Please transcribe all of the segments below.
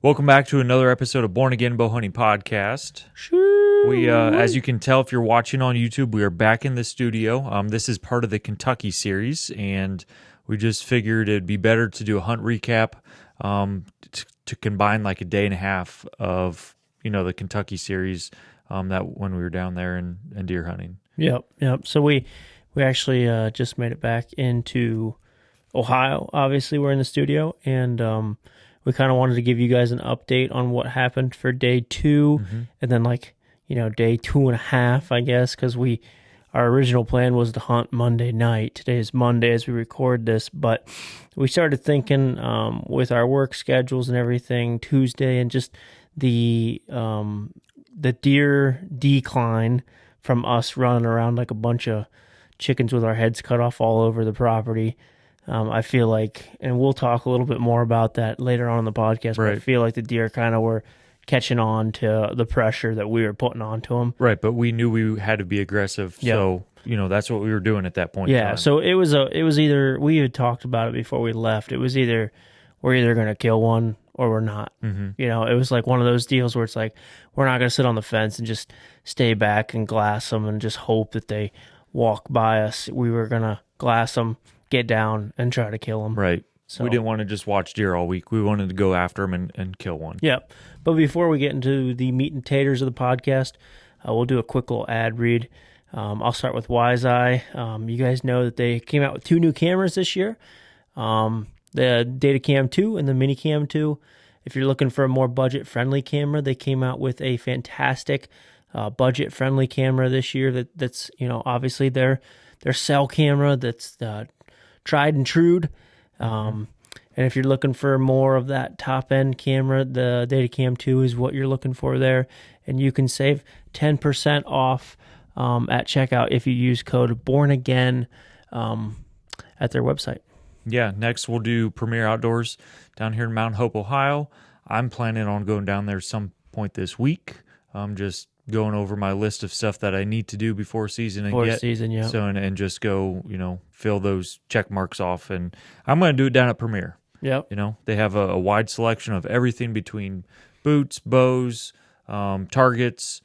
Welcome back to another episode of Born Again Bow Hunting Podcast. We, as you can tell if you're watching on YouTube, we are back in the studio. This is part of the Kentucky series, and we just figured it'd be better to do a hunt recap to combine like a day and a half of the Kentucky series that when we were down there and deer hunting. Yep. So we actually just made it back into Ohio. Obviously, we're in the studio, and we kind of wanted to give you guys an update on what happened for day 2, and then day 2.5, I guess, because our original plan was to hunt Monday night. Today is Monday as we record this, but we started thinking with our work schedules and everything, Tuesday, and just the deer decline from us running around like a bunch of chickens with our heads cut off all over the property. I feel like, and we'll talk a little bit more about that later on in the podcast, but I feel like the deer kind of were catching on to the pressure that we were putting onto them. Right, but we knew we had to be aggressive, so that's what we were doing at that point. Yeah, so it was either, we had talked about it before we left. It was either we're either going to kill one or we're not. It was like one of those deals where it's like we're not going to sit on the fence and just stay back and glass them and just hope that they walk by us. We were going to glass them, get down, and try to kill them. Right. So we didn't want to just watch deer all week. We wanted to go after them and kill one. Yeah. But before we get into the meat and taters of the podcast, we'll do a quick little ad read. I'll start with WiseEye. You guys know that they came out with 2 new cameras this year, the Datacam 2 and the Minicam 2. If you're looking for a more budget-friendly camera, they came out with a fantastic budget-friendly camera this year. That's obviously their cell camera that's tried and true. And if you're looking for more of that top-end camera, the Datacam 2 is what you're looking for there. And you can save 10% off at checkout if you use code BORNAGAIN at their website. Yeah, next we'll do Premier Outdoors down here in Mount Hope, Ohio. I'm planning on going down there some point this week. Just going over my list of stuff that I need to do before season Yeah. So and just go, fill those check marks off, and I'm going to do it down at Premier. Yep. They have a wide selection of everything between boots, bows, targets,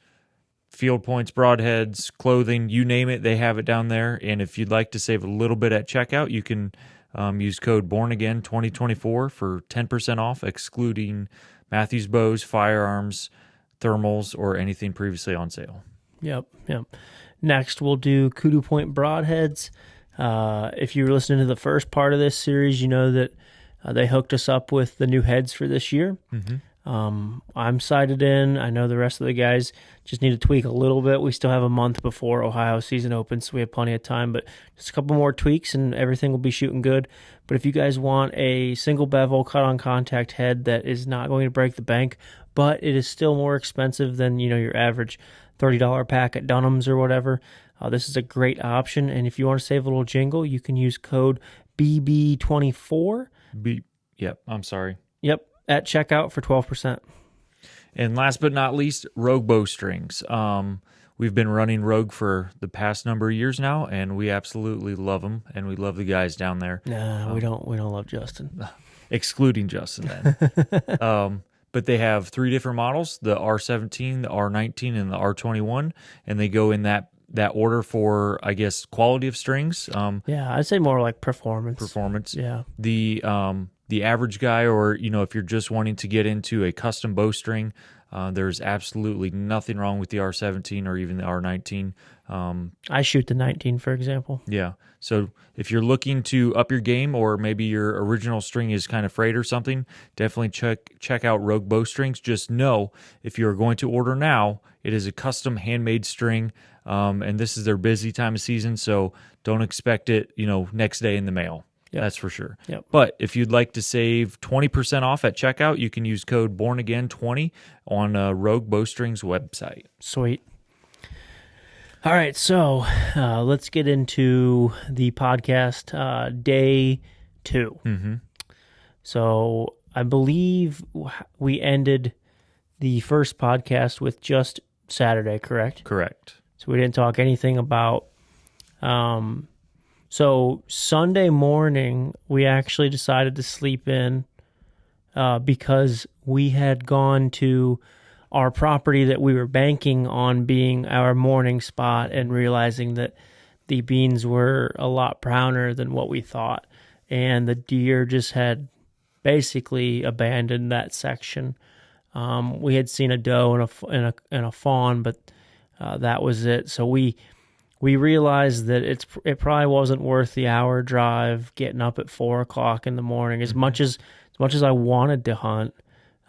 field points, broadheads, clothing, you name it, they have it down there. And if you'd like to save a little bit at checkout, you can use code BORNAGAIN2024 for 10% off, excluding Matthews bows, firearms, thermals, or anything previously on sale. Yep. Next, we'll do Kudu Point Broadheads. If you were listening to the first part of this series, you know that they hooked us up with the new heads for this year. I'm sighted in. I know the rest of the guys just need to tweak a little bit. We still have a month before Ohio season opens, so we have plenty of time, but just a couple more tweaks and everything will be shooting good. But if you guys want a single bevel cut-on contact head that is not going to break the bank, but it is still more expensive than your average $30 pack at Dunham's or whatever, this is a great option. And if you want to save a little jingle, you can use code BB24. I'm sorry. Yep, at checkout for 12%. And last but not least, Rogue Bowstrings. We've been running Rogue for the past number of years now, and we absolutely love them, and we love the guys down there. Nah, we don't love Justin. Excluding Justin, then. But they have 3 different models, the R17, the R19, and the R21, and they go in that order for, I guess, quality of strings. Yeah, I'd say more like performance. Yeah. The average guy, or if you're just wanting to get into a custom bowstring, there's absolutely nothing wrong with the R17 or even the R19. I shoot the 19, for example. Yeah. So if you're looking to up your game, or maybe your original string is kind of frayed or something, definitely check out Rogue Bowstrings. Just know if you're going to order now, it is a custom handmade string, and this is their busy time of season, so don't expect it, next day in the mail. Yep. That's for sure. Yep. But if you'd like to save 20% off at checkout, you can use code BORNAGAIN20 on Rogue Bowstrings website. Sweet. All right, so let's get into the podcast, day 2. So I believe we ended the first podcast with just Saturday, correct? Correct. So we didn't talk anything about... So Sunday morning, we actually decided to sleep in because we had gone to our property that we were banking on being our morning spot and realizing that the beans were a lot browner than what we thought. And the deer just had basically abandoned that section. We had seen a doe and a fawn, but that was it. So we realized that it probably wasn't worth the hour drive, getting up at 4 o'clock in the morning. As much as I wanted to hunt,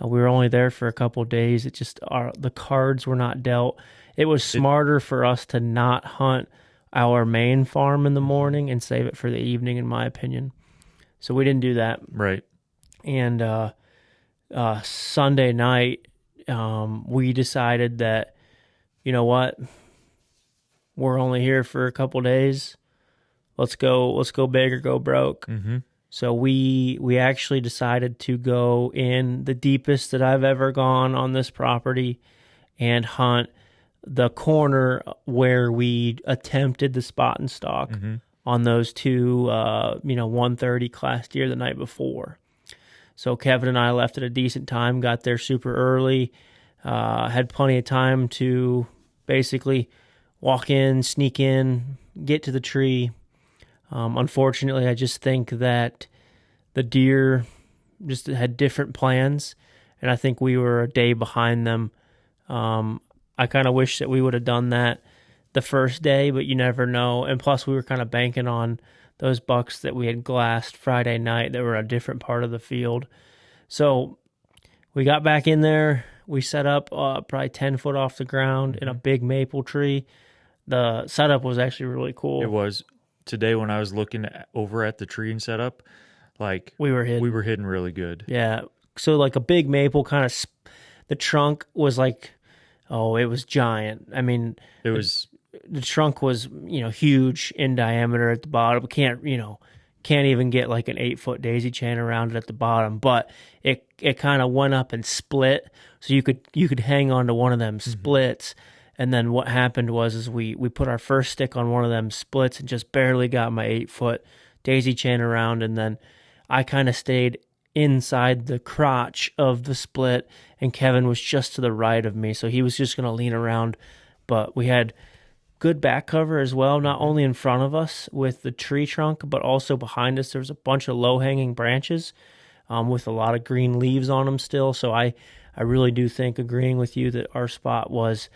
we were only there for a couple of days. It just the cards were not dealt. It was smarter for us to not hunt our main farm in the morning and save it for the evening, in my opinion. So we didn't do that. Right. And Sunday night, we decided that, you know what, we're only here for a couple days. Let's go big or go broke. Mm-hmm. So we actually decided to go in the deepest that I've ever gone on this property and hunt the corner where we attempted the spot and stalk on those two 130 class deer the night before. So Kevin and I left at a decent time, got there super early, had plenty of time to basically walk in, sneak in, get to the tree. Unfortunately, I just think that the deer just had different plans, and I think we were a day behind them. I kind of wish that we would have done that the first day, but you never know. And plus, we were kind of banking on those bucks that we had glassed Friday night that were a different part of the field. So we got back in there. We set up probably 10 foot off the ground in a big maple tree. The setup was actually really cool. It was. Today when I was looking over at the tree and setup, like we were hidden really good. Yeah. So like a big maple kind of, the trunk was like, it was giant. I mean, the trunk was, huge in diameter at the bottom. Can't even get like an 8-foot daisy chain around it at the bottom, but it kind of went up and split. So you could hang on to one of them splits. And then what happened was we put our first stick on one of them splits and just barely got my 8-foot daisy chain around. And then I kind of stayed inside the crotch of the split, and Kevin was just to the right of me. So he was just going to lean around. But we had good back cover as well, not only in front of us with the tree trunk, but also behind us. There was a bunch of low-hanging branches with a lot of green leaves on them still. So I really do think, agreeing with you, that our spot was,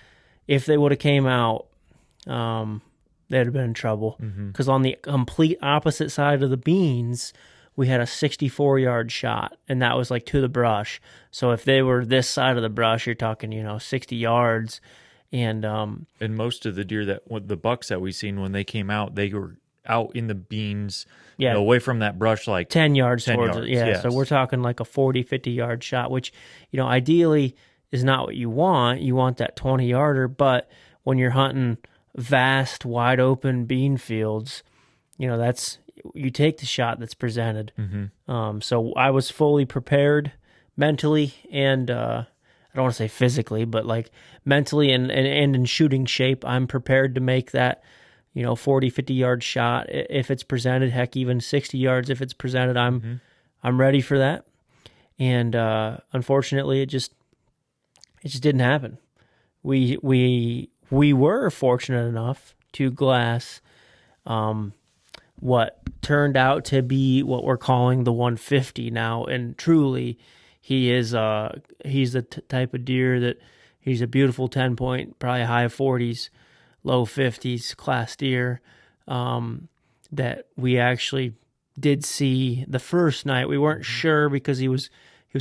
if they would have came out, they'd have been in trouble. Because on the complete opposite side of the beans, we had a 64-yard shot, and that was like to the brush. So if they were this side of the brush, you're talking, 60 yards. And most of the deer the bucks that we seen when they came out, they were out in the beans, away from that brush, like 10 yards towards yards, it. Yeah. yes. So we're talking like a 40, 50-yard shot, which, ideally is not what you want. You want that 20-yarder, but when you're hunting vast, wide open bean fields, you take the shot that's presented. So I was fully prepared mentally and I don't want to say physically, but like mentally and in shooting shape. I'm prepared to make that 40, 50-yard shot if it's presented. Heck, even 60 yards if it's presented. I'm ready for that. And unfortunately, it just didn't happen. We were fortunate enough to glass what turned out to be what we're calling the 150 now, and truly, he's the type of deer that he's a beautiful 10-point, probably high 40s, low 50s class deer that we actually did see the first night. We weren't sure because he was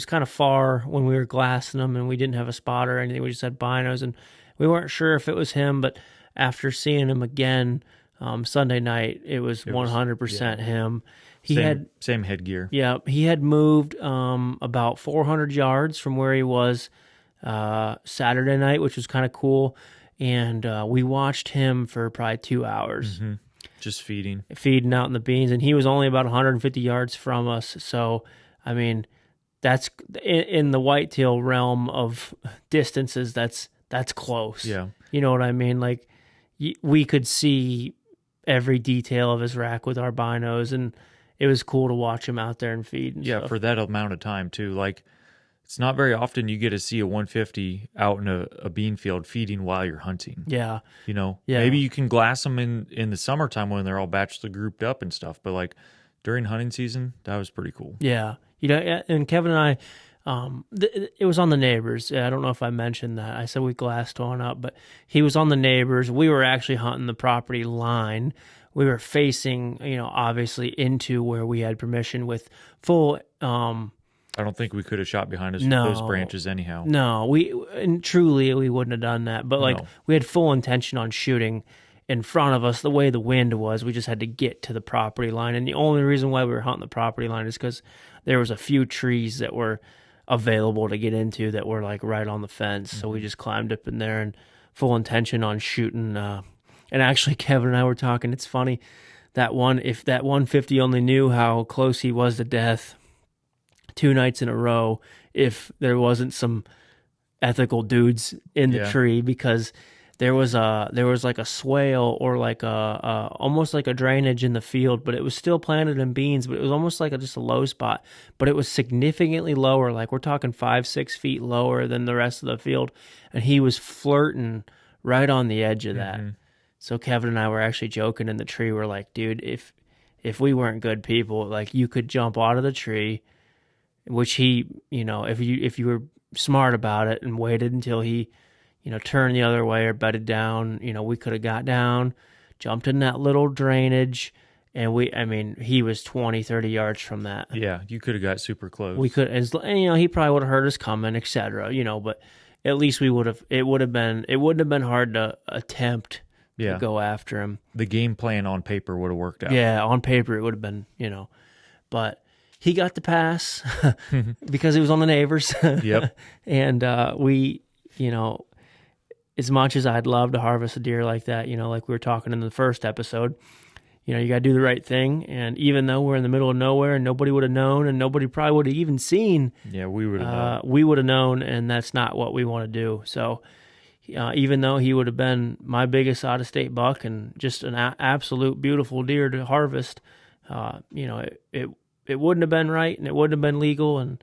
kind of far when we were glassing him, and we didn't have a spot or anything. We just had binos, and we weren't sure if it was him. But after seeing him again Sunday night, it was 100% him. He had same headgear. Yeah, he had moved about 400 yards from where he was Saturday night, which was kind of cool. And we watched him for probably 2 hours. Just feeding out in the beans, and he was only about 150 yards from us. So, I mean, that's in the whitetail realm of distances. That's close. Yeah, you know what I mean. Like we could see every detail of his rack with our binos, and it was cool to watch them out there and feed and Yeah, stuff. for that amount of time too. Like, it's not very often you get to see a 150 out in a bean field feeding while you're hunting. Yeah. You know, Yeah. maybe you can glass them in the summertime when they're all bachelor grouped up and stuff. But like during hunting season, that was pretty cool. Yeah. And Kevin and I, it was on the neighbors. I don't know if I mentioned that. I said we glassed one up, but he was on the neighbors. We were actually hunting the property line. We were facing, obviously into where we had permission with full. I don't think we could have shot behind No. those branches anyhow. No, truly we wouldn't have done that. But No. we had full intention on shooting in front of us. The way the wind was, we just had to get to the property line. And the only reason why we were hunting the property line is because there was a few trees that were available to get into that were like right on the fence. So we just climbed up in there and full intention on shooting. And actually, Kevin and I were talking. It's funny if that 150 only knew how close he was to death 2 nights in a row, if there wasn't some ethical dudes in the tree, because there was like a swale or like a almost like a drainage in the field, but it was still planted in beans, but it was almost like just a low spot, but it was significantly lower. Like we're talking 5-6 feet lower than the rest of the field. And he was flirting right on the edge of that. So Kevin and I were actually joking in the tree. We're like, dude, if we weren't good people, like you could jump out of the tree, which he, if you were smart about it and waited until he, turned the other way or bedded down, we could have got down, jumped in that little drainage, and he was 20, 30 yards from that. Yeah, you could have got super close. We could, and he probably would have heard us coming, etc. But at least we would have. It wouldn't have been hard to attempt to go after him. The game plan on paper would have worked out. Yeah, on paper it would have been, but he got the pass because he was on the neighbors. Yep. And we, as much as I'd love to harvest a deer like that, like we were talking in the first episode, you got to do the right thing. And even though we're in the middle of nowhere and nobody would have known and nobody probably would have even seen, we would have known. We would have known, and that's not what we want to do. So even though he would have been my biggest out-of-state buck and just an absolute beautiful deer to harvest, it wouldn't have been right and it wouldn't have been legal. And,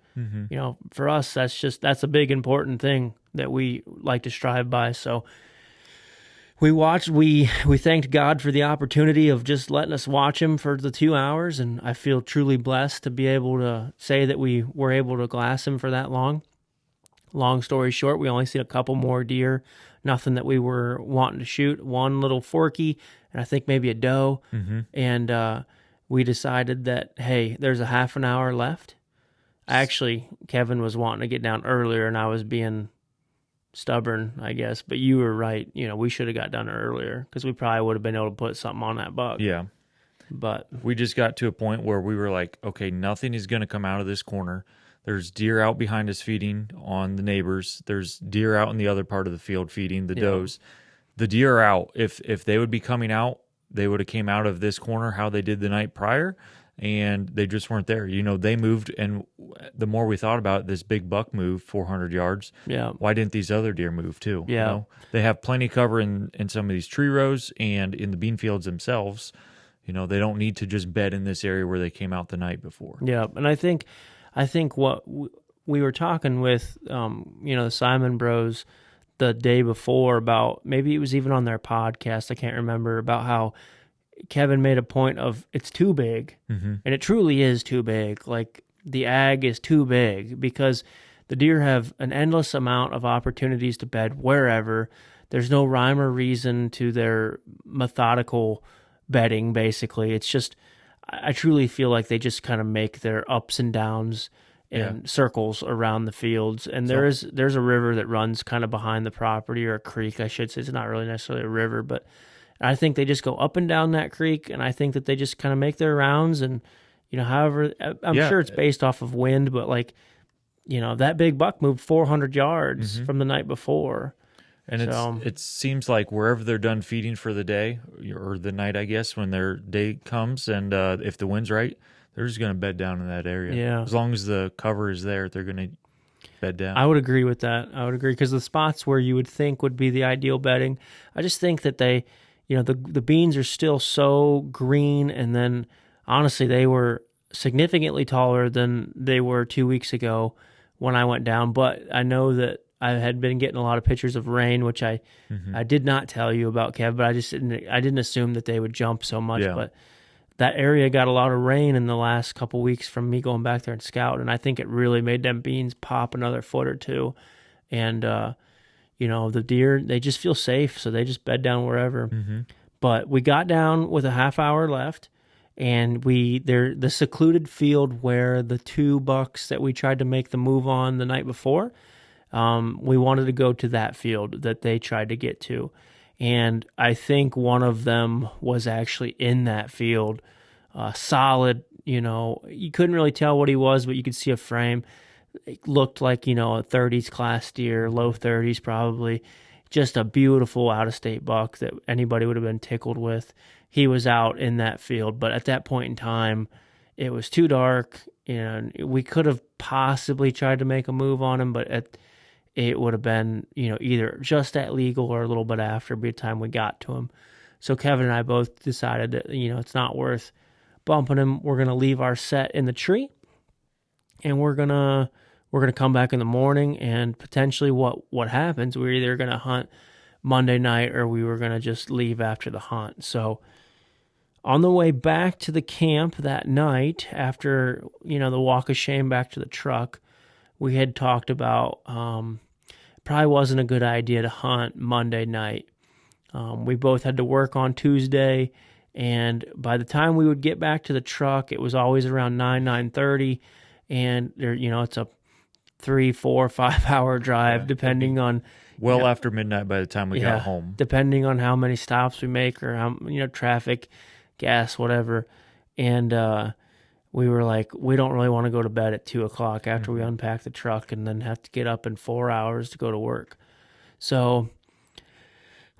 for us, that's a big important thing that we like to strive by. So we thanked God for the opportunity of just letting us watch him for the 2 hours. And I feel truly blessed to be able to say that we were able to glass him for that long. Long story short, we only seen a couple more deer, nothing that we were wanting to shoot. One little forky, and I think maybe a doe. And, we decided that, hey, there's a half an hour left. Actually, Kevin was wanting to get down earlier, and I was being stubborn, I guess. But you were right. We should have got done earlier because we probably would have been able to put something on that buck. Yeah. But we just got to a point where we were like, okay, nothing is going to come out of this corner. There's deer out behind us feeding on the neighbors. There's deer out in the other part of the field feeding the does. The deer are out. If they would be coming out, they would have came out of this corner how they did the night prior, and they just weren't there. They moved, and the more we thought about it, this big buck moved 400 yards. Yeah. Why didn't these other deer move too? Yeah. They have plenty of cover in some of these tree rows and in the bean fields themselves. They don't need to just bed in this area where they came out the night before. Yeah, and I think what we were talking with, the Simon Bros the day before about, maybe it was even on their podcast, I can't remember, about how Kevin made a point of it's too big, and it truly is too big. Like the ag is too big because the deer have an endless amount of opportunities to bed wherever. There's no rhyme or reason to their methodical bedding, basically. It's just, I truly feel like they just kind of make their ups and downs and circles around the fields. And there's a river that runs kind of behind the property, or a creek, I should say. It's not really necessarily a river, but I think they just go up and down that creek, and I think that they just kind of make their rounds. And, however, I'm sure it's based off of wind, but that big buck moved 400 yards from the night before. And it seems like wherever they're done feeding for the day, or the night, I guess, when their day comes, and if the wind's right, they're just going to bed down in that area. Yeah. As long as the cover is there, they're going to bed down. I would agree with that. I would agree, because the spots where you would think would be the ideal bedding, I just think that they, the beans are still so green, and then honestly, they were significantly taller than they were 2 weeks ago when I went down. But I know that I had been getting a lot of pictures of rain, which I did not tell you about, Kev, but I didn't assume that they would jump so much. Yeah. But that area got a lot of rain in the last couple weeks from me going back there and scout, and I think it really made them beans pop another foot or two. And the deer, they just feel safe, so they just bed down wherever. But we got down with a half hour left, and the secluded field where the 2 bucks that we tried to make the move on the night before, we wanted to go to that field that they tried to get to. And I think one of them was actually in that field, solid. You couldn't really tell what he was, but you could see a frame. It looked like, a 30s class deer, low 30s probably. Just a beautiful out-of-state buck that anybody would have been tickled with. He was out in that field, but at that point in time, it was too dark, and we could have possibly tried to make a move on him, but it would have been, either just at legal or a little bit after by the time we got to him. So Kevin and I both decided that, it's not worth bumping him. We're going to leave our set in the tree, and we're going to come back in the morning, and potentially what happens, we're either going to hunt Monday night or we were going to just leave after the hunt. So on the way back to the camp that night, after, the walk of shame back to the truck, we had talked about probably wasn't a good idea to hunt Monday night. We both had to work on Tuesday, and by the time we would get back to the truck, it was always around 9:30, and there, it's a 3, 4, 5 hour drive, depending on after midnight by the time we got home, depending on how many stops we make or how traffic, gas, whatever. And we were like, we don't really want to go to bed at 2:00 after we unpack the truck and then have to get up in 4 hours to go to work. So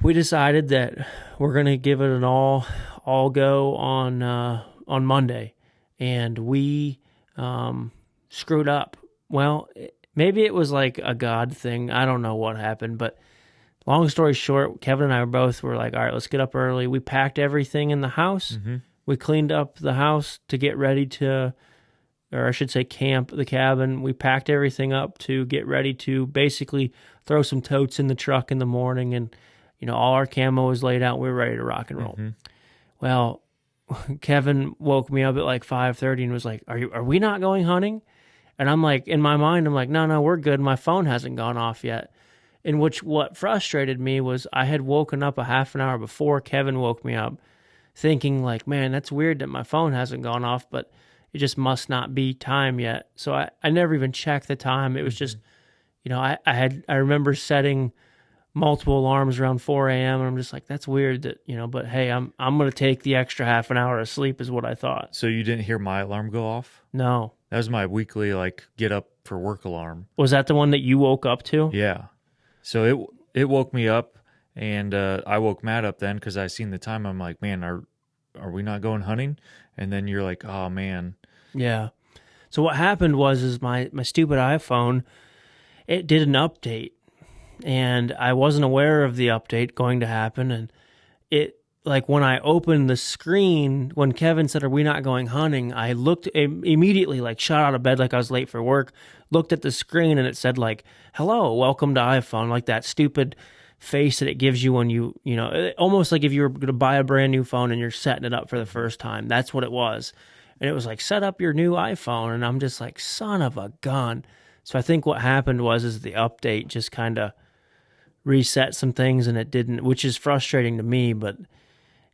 we decided that we're going to give it an all go on Monday, and we screwed up. Well, maybe it was like a God thing. I don't know what happened, but long story short, Kevin and I were like, all right, let's get up early. We packed everything in the house. We cleaned up the house to get ready to, or I should say camp, the cabin. We packed everything up to get ready to basically throw some totes in the truck in the morning, and all our camo was laid out. We were ready to rock and roll. Well, Kevin woke me up at like 5:30 and was like, are we not going hunting? And I'm like, in my mind, I'm like, no, we're good. My phone hasn't gone off yet. In which, what frustrated me was I had woken up a half an hour before Kevin woke me up, thinking like, man, that's weird that my phone hasn't gone off, but it just must not be time yet. So I never even checked the time. It was just, I remember setting multiple alarms around 4 a.m. and I'm just like, that's weird that, but hey, I'm going to take the extra half an hour of sleep is what I thought. So you didn't hear my alarm go off? No. That was my weekly, get up for work alarm. Was that the one that you woke up to? Yeah. So it woke me up, and I woke Matt up then because I seen the time. I'm like, man, are we not going hunting? And then you're like, oh, man. Yeah. So what happened was my stupid iPhone, it did an update, and I wasn't aware of the update going to happen, and it, when I opened the screen, when Kevin said, are we not going hunting, I looked immediately, shot out of bed like I was late for work, looked at the screen, and it said, hello, welcome to iPhone, like that stupid face that it gives you when you almost like if you were going to buy a brand new phone and you're setting it up for the first time. That's what it was. And it was like, set up your new iPhone. And I'm just like, son of a gun. So I think what happened was the update just kind of reset some things, and it didn't, which is frustrating to me, but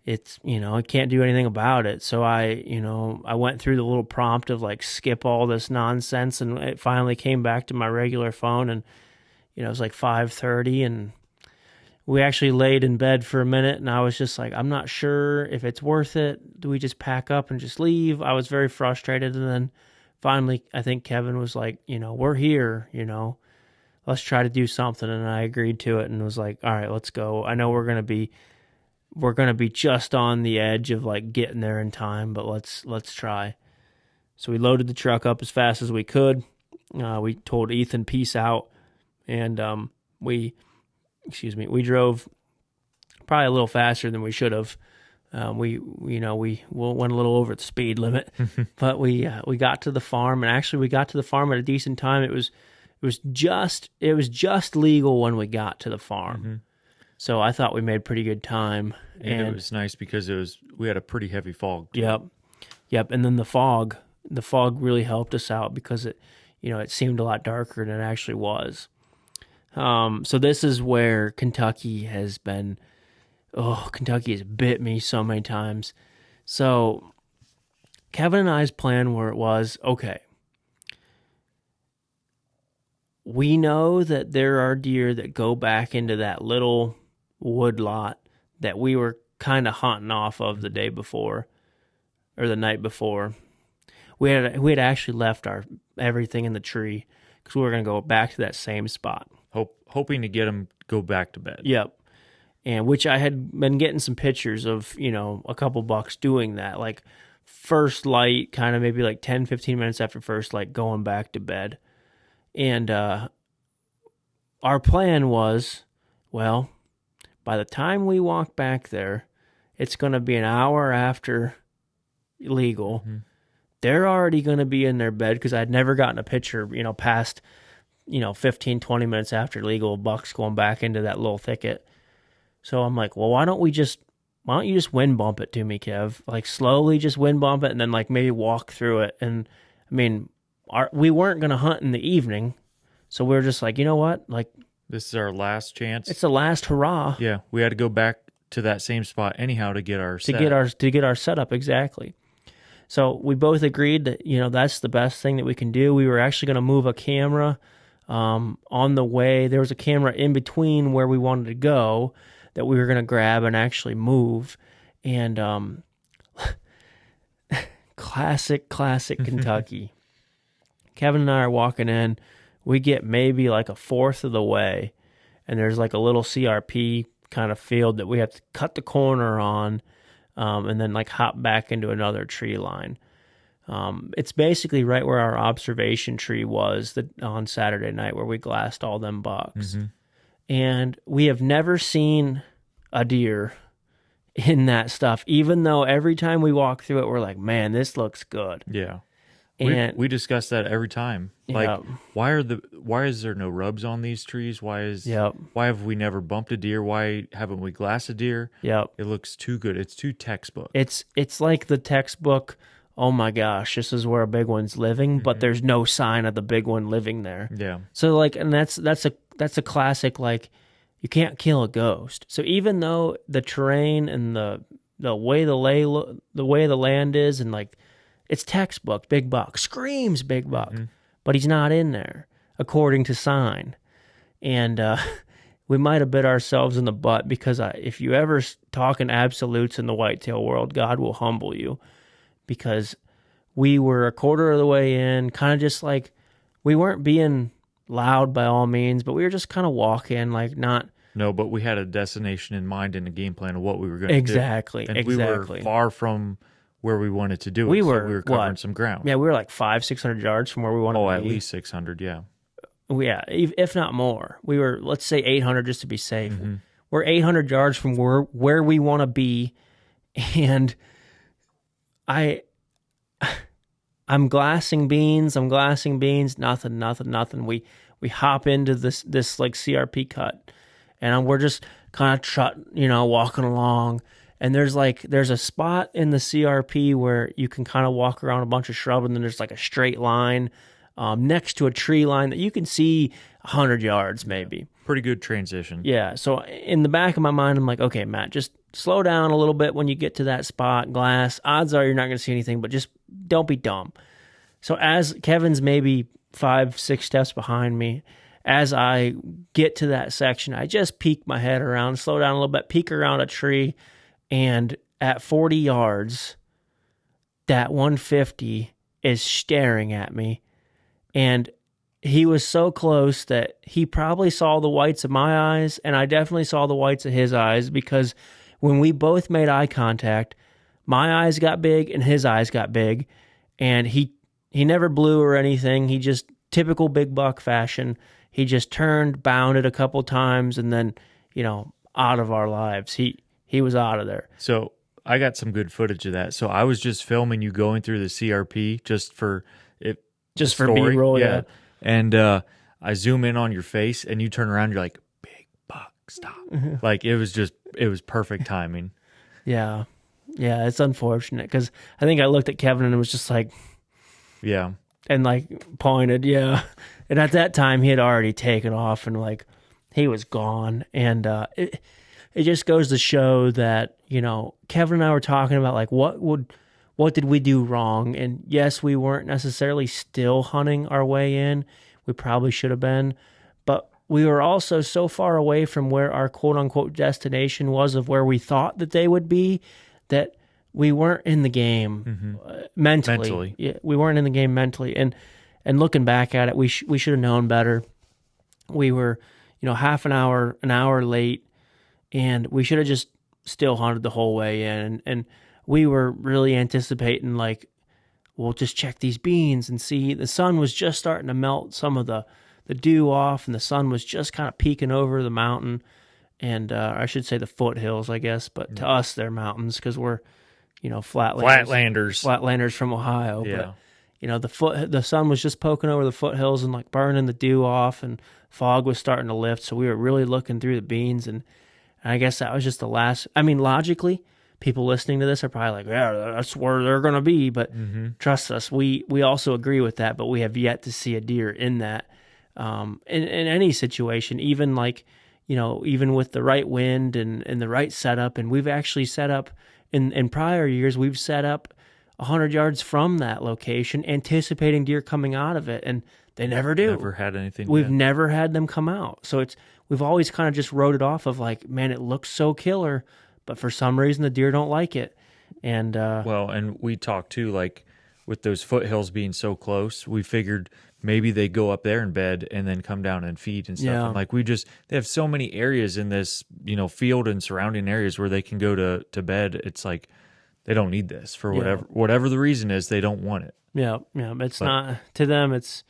it's, I can't do anything about it. So I went through the little prompt of skip all this nonsense, and it finally came back to my regular phone, and, it was 5:30, and we actually laid in bed for a minute, and I was just like, I'm not sure if it's worth it. Do we just pack up and just leave? I was very frustrated. And then finally, I think Kevin was like, we're here, let's try to do something. And I agreed to it and was like, all right, let's go. I know we're going to be just on the edge of getting there in time, but let's try. So we loaded the truck up as fast as we could. We told Ethan peace out, and we drove probably a little faster than we should have. We went a little over the speed limit, but we got to the farm, and actually we got to the farm at a decent time. It was just legal when we got to the farm. So I thought we made pretty good time. And it was nice because we had a pretty heavy fog too. Yep. And then the fog really helped us out because it seemed a lot darker than it actually was. So this is where Kentucky has bit me so many times. So Kevin and I's plan was, okay, we know that there are deer that go back into that little wood lot that we were kind of hunting off of the day before or the night before. We had actually left everything in the tree because we were going to go back to that same spot, hoping to get them go back to bed. Yep. And which I had been getting some pictures of, a couple bucks doing that, like first light, kind of maybe like 10, 15 minutes after first light, going back to bed. And our plan was, well, by the time we walk back there, it's going to be an hour after legal. They're already going to be in their bed because I'd never gotten a picture, past, 15, 20 minutes after legal, bucks going back into that little thicket. So I'm like, well, why don't you just wind bump it to me, Kev? Like slowly just wind bump it and then like maybe walk through it. And I mean, we weren't going to hunt in the evening. So we were just like, you know what? Like, this is our last chance. It's the last hurrah. Yeah. We had to go back to that same spot anyhow to get our to get our setup. Exactly. So we both agreed that, that's the best thing that we can do. We were actually going to move a camera on the way. There was a camera in between where we wanted to go that we were going to grab and actually move. And classic Kentucky. Kevin and I are walking in. We get maybe like a fourth of the way, and there's like a little CRP kind of field that we have to cut the corner on, and then like hop back into another tree line. It's basically right where our observation tree was on Saturday night where we glassed all them bucks. And we have never seen a deer in that stuff, even though every time we walk through it, we're like, man, this looks good. Yeah. And we discuss that every time. Like, why is there no rubs on these trees? Why have we never bumped a deer? Why haven't we glassed a deer? Yep. It looks too good. It's too textbook. It's like the textbook, oh my gosh, this is where a big one's living, but there's no sign of the big one living there. Yeah. So like, and that's a classic, like, you can't kill a ghost. So even though the terrain and the way the way the land is, and like, it's textbook, big buck, screams big buck, but he's not in there, according to sign. And we might have bit ourselves in the butt because if you ever talk in absolutes in the whitetail world, God will humble you. Because we were a quarter of the way in, kind of just like, we weren't being loud by all means, but we were just kind of walking, like not... No, but we had a destination in mind and a game plan of what we were going to do. Exactly. We were far from where we wanted to do it. We were covering some ground. Yeah, we were like 500-600 yards from where we wanted to be. Oh, at least 600, yeah. Yeah, if not more. We were, let's say 800 just to be safe. We're 800 yards from where we want to be, and I'm glassing beans. Nothing. We hop into this like CRP cut, and we're just kind of walking along. And there's a spot in the CRP where you can kind of walk around a bunch of shrub, and then there's like a straight line next to a tree line that you can see 100 yards maybe. Pretty good transition. Yeah. So in the back of my mind, I'm like, okay, Matt, just slow down a little bit when you get to that spot, glass. Odds are you're not going to see anything, but just don't be dumb. So as Kevin's maybe 5-6 steps behind me, as I get to that section, I just peek my head around, slow down a little bit, peek around a tree, and at 40 yards, that 150 is staring at me. And he was so close that he probably saw the whites of my eyes, and I definitely saw the whites of his eyes, because when we both made eye contact, my eyes got big and his eyes got big, and he never blew or anything. He just, typical big buck fashion, he just turned, bounded a couple times, and then, out of our lives. He was out of there. So I got some good footage of that. So I was just filming you going through the CRP just for it, Just the for story. B-roll, yeah. And I zoom in on your face, and you turn around. You're like, "Big buck, stop!" Like it was perfect timing. Yeah. Yeah, it's unfortunate because I think I looked at Kevin and it was just like, Yeah, and like pointed, yeah. And at that time, he had already taken off and like he was gone. And it just goes to show that, you know, Kevin and I were talking about like what did we do wrong? And yes, we weren't necessarily still hunting our way in. We probably should have been, but we were also so far away from where our quote unquote destination was of where we thought that they would be that we weren't in the game mentally. Yeah, we weren't in the game mentally. And looking back at it, we should have known better. We were, you know, half an hour late, and we should have just still hunted the whole way in. And we were really anticipating like, we'll just check these beans and see. The sun was just starting to melt some of the dew off, and the sun was just kind of peeking over the mountain, and I should say the foothills, I guess, but to us they're mountains because we're, you know, flatlanders from Ohio. Yeah. But you know, the sun was just poking over the foothills and like burning the dew off, and fog was starting to lift, so we were really looking through the beans, and I guess that was just the last. I mean, logically, people listening to this are probably like, yeah, that's where they're going to be. But trust us, we also agree with that, but we have yet to see a deer in that. In any situation, even like, you know, even with the right wind and the right setup, and we've actually set up in prior years, we've set up 100 yards from that location, anticipating deer coming out of it, and they never do. Never had anything. We've never had them come out, so we've always kind of just wrote it off of like, man, it looks so killer, but for some reason the deer don't like it. And well, and we talked too, like with those foothills being so close, we figured maybe they go up there in bed and then come down and feed and stuff. Yeah. And like they have so many areas in this, you know, field and surrounding areas where they can go to bed. It's like they don't need this for whatever the reason is. They don't want it. Yeah. It's not to them. It's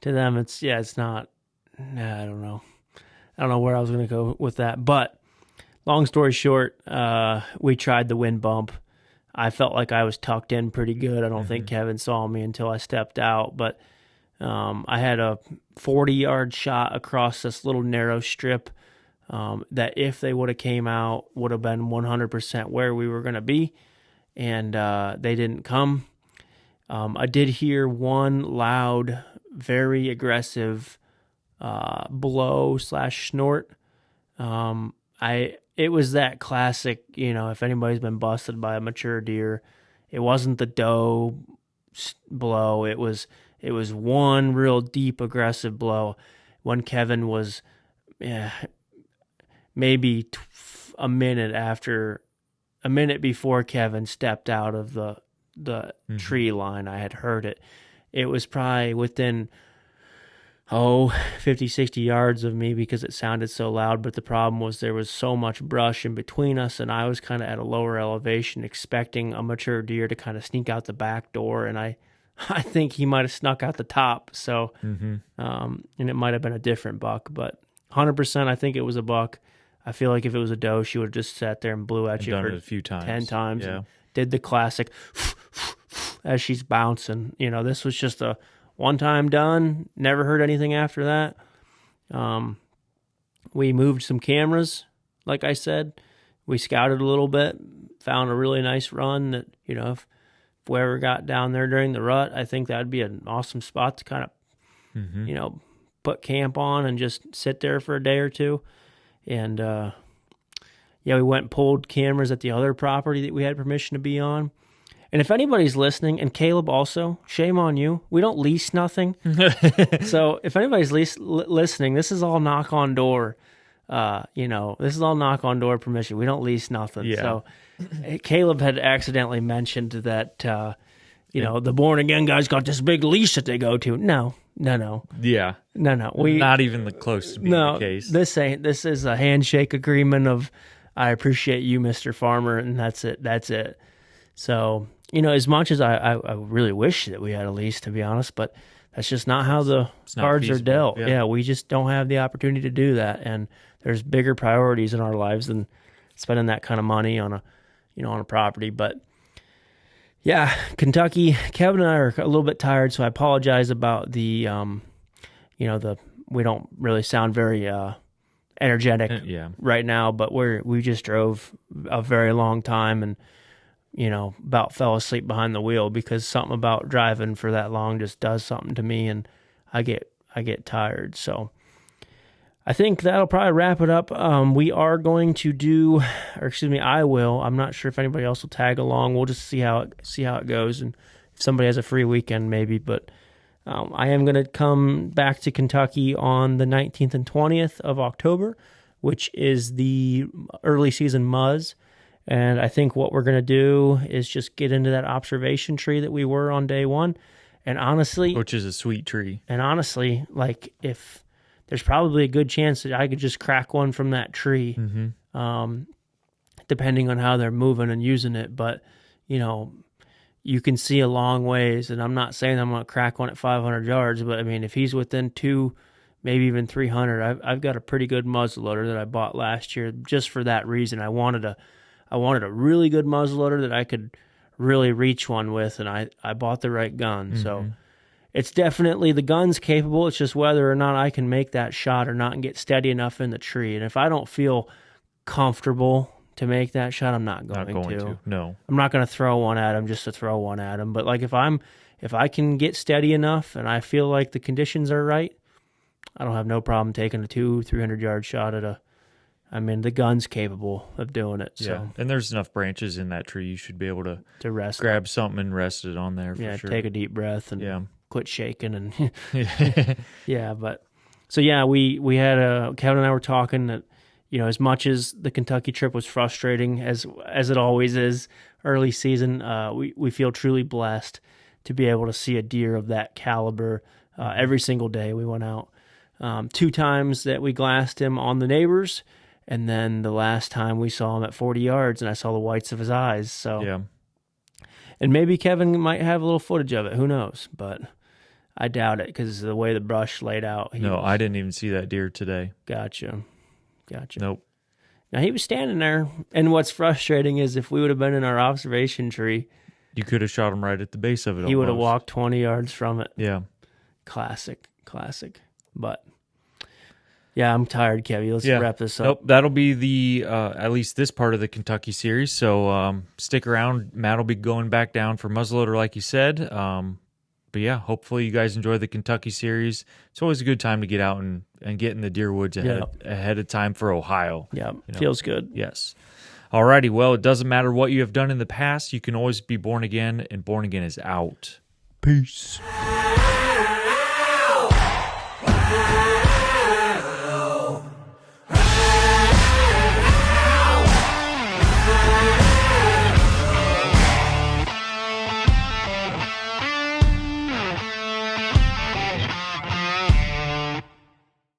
it's not. I don't know. I don't know where I was going to go with that, but long story short, we tried the wind bump. I felt like I was tucked in pretty good. I don't think Kevin saw me until I stepped out, but I had a 40-yard shot across this little narrow strip that if they would have came out would have been 100% where we were going to be, and they didn't come. I did hear one loud, very aggressive blow/snort. It was that classic, you know, if anybody's been busted by a mature deer, it wasn't the doe blow. It was one real deep aggressive blow when Kevin was maybe a minute before Kevin stepped out of the tree line. I had heard it. It was probably within 50, 60 yards of me because it sounded so loud, but the problem was there was so much brush in between us, and I was kind of at a lower elevation expecting a mature deer to kind of sneak out the back door, and I think he might have snuck out the top, so and it might have been a different buck, but 100% I think it was a buck. I feel like if it was a doe, she would have just sat there and blew at you for done it a few times. 10 times. Yeah. And did the classic as she's bouncing. You know, this was just a one time done, never heard anything after that. We moved some cameras, like I said. We scouted a little bit, found a really nice run that, you know, if we ever got down there during the rut, I think that'd be an awesome spot to kind of, you know, put camp on and just sit there for a day or two. And, we went and pulled cameras at the other property that we had permission to be on. And if anybody's listening, and Caleb also, shame on you. We don't lease nothing. So if anybody's listening, this is all knock on door. This is all knock on door permission. We don't lease nothing. Yeah. So Caleb had accidentally mentioned that, the born again guys got this big lease that they go to. No. Yeah. No. Not even the close to being the case. This is a handshake agreement of, I appreciate you, Mr. Farmer, and that's it. So, as much as I really wish that we had a lease, to be honest, but that's just not how the cards are dealt. Yeah, we just don't have the opportunity to do that. And there's bigger priorities in our lives than spending that kind of money on on a property. But yeah, Kentucky, Kevin and I are a little bit tired, so I apologize about the, we don't really sound very energetic right now, but we just drove a very long time and, about fell asleep behind the wheel because something about driving for that long just does something to me, and I get tired. So I think that'll probably wrap it up. We are going to I will. I'm not sure if anybody else will tag along. We'll just see how it goes, and if somebody has a free weekend, maybe. But I am going to come back to Kentucky on the 19th and 20th of October, which is the early season Muzz. And I think what we're going to do is just get into that observation tree that we were on day one. And honestly, which is a sweet tree. And honestly, like, if there's probably a good chance that I could just crack one from that tree, depending on how they're moving and using it. But, you can see a long ways, and I'm not saying I'm going to crack one at 500 yards, but I mean, if he's within 200, maybe even 300, I've got a pretty good muzzleloader that I bought last year just for that reason. I wanted a really good muzzleloader that I could really reach one with, and I bought the right gun. So it's definitely, the gun's capable. It's just whether or not I can make that shot or not and get steady enough in the tree. And if I don't feel comfortable to make that shot, I'm not going to. No. I'm not going to throw one at him just to throw one at him. But like, if I can get steady enough and I feel like the conditions are right, I don't have no problem taking a 200-300 yard shot at the gun's capable of doing it. So. Yeah, and there's enough branches in that tree, you should be able to rest, grab something and rest it on there for sure. Take a deep breath and quit shaking. And but so we had Kevin and I were talking that, as much as the Kentucky trip was frustrating as it always is early season, we feel truly blessed to be able to see a deer of that caliber every single day. We went out 2 times that we glassed him on the neighbors. And then the last time we saw him at 40 yards, and I saw the whites of his eyes. So, and maybe Kevin might have a little footage of it. Who knows? But I doubt it because the way the brush laid out. I didn't even see that deer today. Gotcha. Nope. Now, he was standing there, and what's frustrating is if we would have been in our observation tree, you could have shot him right at the base of it. He would have walked 20 yards from it. Yeah. Classic. But yeah, I'm tired, Kevin. Let's wrap this up. Nope, that'll be the at least this part of the Kentucky series. So stick around. Matt will be going back down for muzzleloader, like you said. But yeah, hopefully you guys enjoy the Kentucky series. It's always a good time to get out and get in the deer woods ahead of time for Ohio. Yeah, feels good. Yes. Alrighty, well, it doesn't matter what you have done in the past. You can always be born again, and born again is out. Peace.